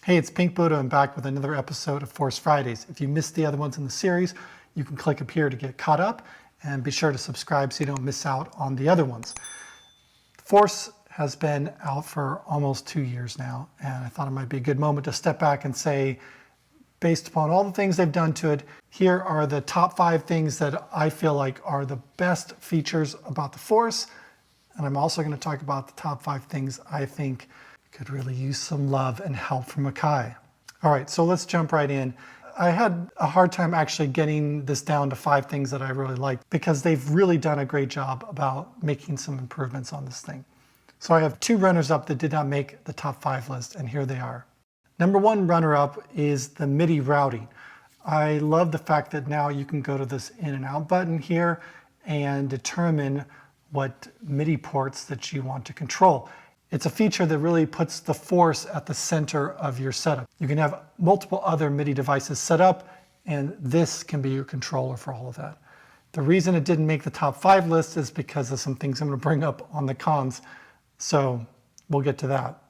Hey, it's Pink Buddha. I'm back with another episode of Force Fridays. If you missed the other ones in the series, you can click up here to get caught up, and be sure to subscribe so you don't miss out on the other ones. Force has been out for almost 2 years now, and I thought it might be a good moment to step back and say, based upon all the things they've done to it, here are the top 5 things that I feel like are the best features about the Force. And I'm also going to talk about the top 5 things I think could really use some love and help from Akai. All right, so let's jump right in. I had a hard time actually getting this down to 5 things that I really liked because they've really done a great job about making some improvements on this thing. So I have 2 runners-up that did not make the top 5 list, and here they are. Number 1 runner-up is the Midi Routing. I love the fact that now you can go to this in and out button here and determine what MIDI ports that you want to control. It's a feature that really puts the Force at the center of your setup. You can have multiple other MIDI devices set up, and this can be your controller for all of that. The reason it didn't make the top 5 list is because of some things I'm going to bring up on the cons, so we'll get to that.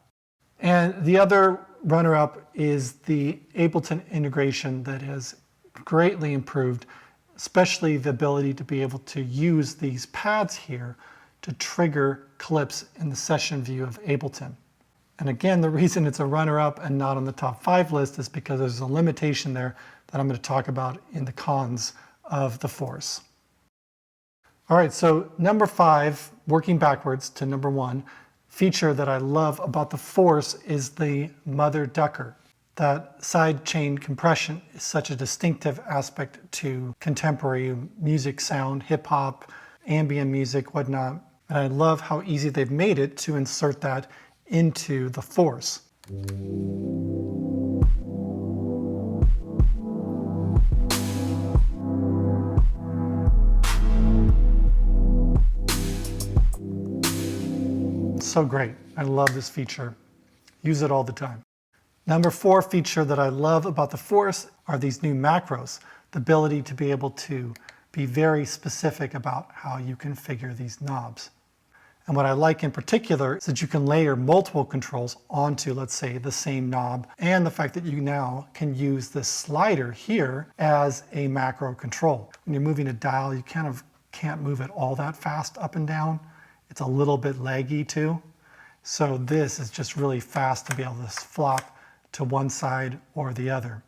And the other runner-up is the Ableton integration that has greatly improved, especially the ability to be able to use these pads here to trigger clips in the session view of Ableton. And again, the reason it's a runner-up and not on the top 5 list is because there's a limitation there that I'm going to talk about in the cons of the Force. All right, so number 5, working backwards to number 1, feature that I love about the Force is the mother ducker. That side chain compression is such a distinctive aspect to contemporary music sound, hip hop, ambient music, whatnot. And I love how easy they've made it to insert that into the Force. So great. I love this feature. Use it all the time. Number 4 feature that I love about the Force are these new macros, the ability to be able to be very specific about how you configure these knobs. And what I like in particular is that you can layer multiple controls onto, let's say, the same knob, and the fact that you now can use this slider here as a macro control. When you're moving a dial, you kind of can't move it all that fast up and down. It's a little bit laggy too. So this is just really fast to be able to flop to one side or the other.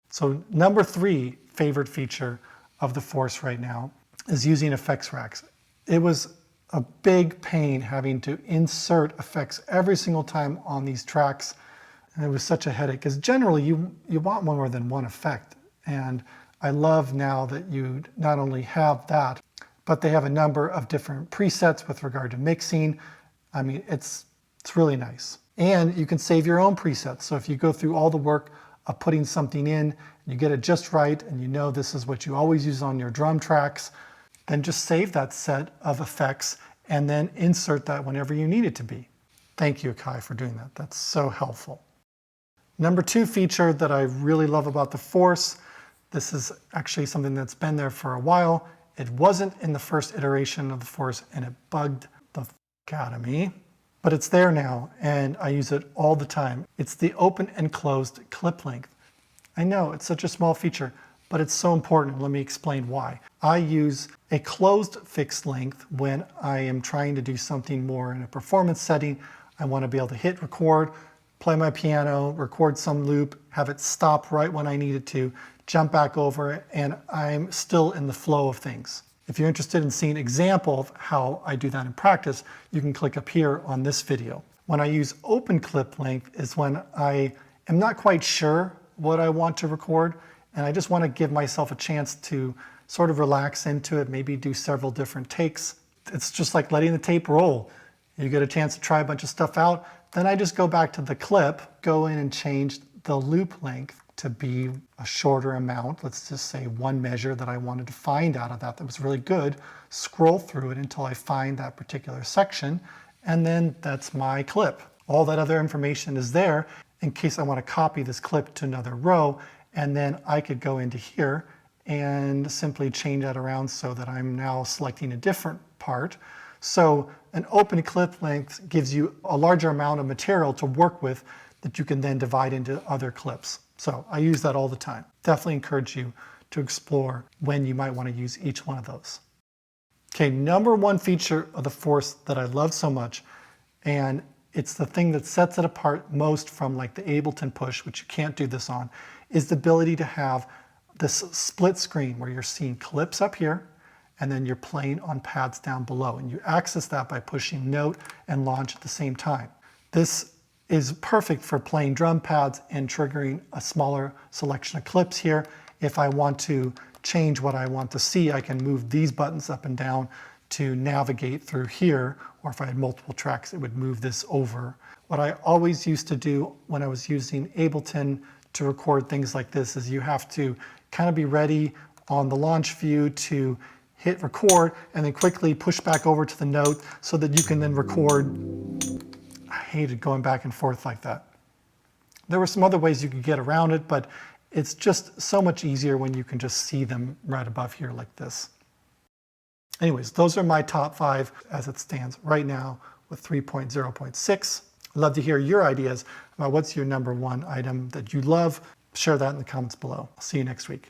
So number 3 favorite feature of the Force right now is using effects racks. It was a big pain having to insert effects every single time on these tracks, and it was such a headache because generally you want more than one effect, and I love now that you not only have that, but they have a number of different presets with regard to mixing. I mean, it's really nice. And you can save your own presets. So if you go through all the work of putting something in, you get it just right, and you know this is what you always use on your drum tracks, then just save that set of effects and then insert that whenever you need it to be. Thank you, Akai, for doing that. That's so helpful. Number 2 feature that I really love about the Force, this is actually something that's been there for a while. It wasn't in the first iteration of the Force, and it bugged the f*** out of me. But it's there now, and I use it all the time. It's the open and closed clip length. I know, it's such a small feature, but it's so important. Let me explain why. I use a closed fixed length when I am trying to do something more in a performance setting. I want to be able to hit record, play my piano, record some loop, have it stop right when I need it to, jump back over it, and I'm still in the flow of things. If you're interested in seeing an example of how I do that in practice, you can click up here on this video. When I use open clip length is when I am not quite sure what I want to record, and I just want to give myself a chance to sort of relax into it, maybe do several different takes. It's just like letting the tape roll. You get a chance to try a bunch of stuff out, then I just go back to the clip, go in and change the loop length to be a shorter amount. Let's just say 1 measure that I wanted to find out of that was really good, scroll through it until I find that particular section, and then that's my clip. All that other information is there in case I want to copy this clip to another row, and then I could go into here and simply change that around so that I'm now selecting a different part. So an open clip length gives you a larger amount of material to work with that you can then divide into other clips. So I use that all the time. Definitely encourage you to explore when you might want to use each one of those. Okay, number one feature of the Force that I love so much, and it's the thing that sets it apart most from like the Ableton Push, which you can't do this on, is the ability to have this split screen where you're seeing clips up here and then you're playing on pads down below. And you access that by pushing Note and Launch at the same time. This is perfect for playing drum pads and triggering a smaller selection of clips here. If I want to change what I want to see, I can move these buttons up and down to navigate through here, or if I had multiple tracks, it would move this over. What I always used to do when I was using Ableton to record things like this is you have to kind of be ready on the launch view to hit record and then quickly push back over to the note so that you can then record. I hated going back and forth like that. There were some other ways you could get around it, but it's just so much easier when you can just see them right above here like this. Anyways, those are my top 5 as it stands right now with 3.0.6. I'd love to hear your ideas about what's your number 1 item that you love. Share that in the comments below. I'll see you next week.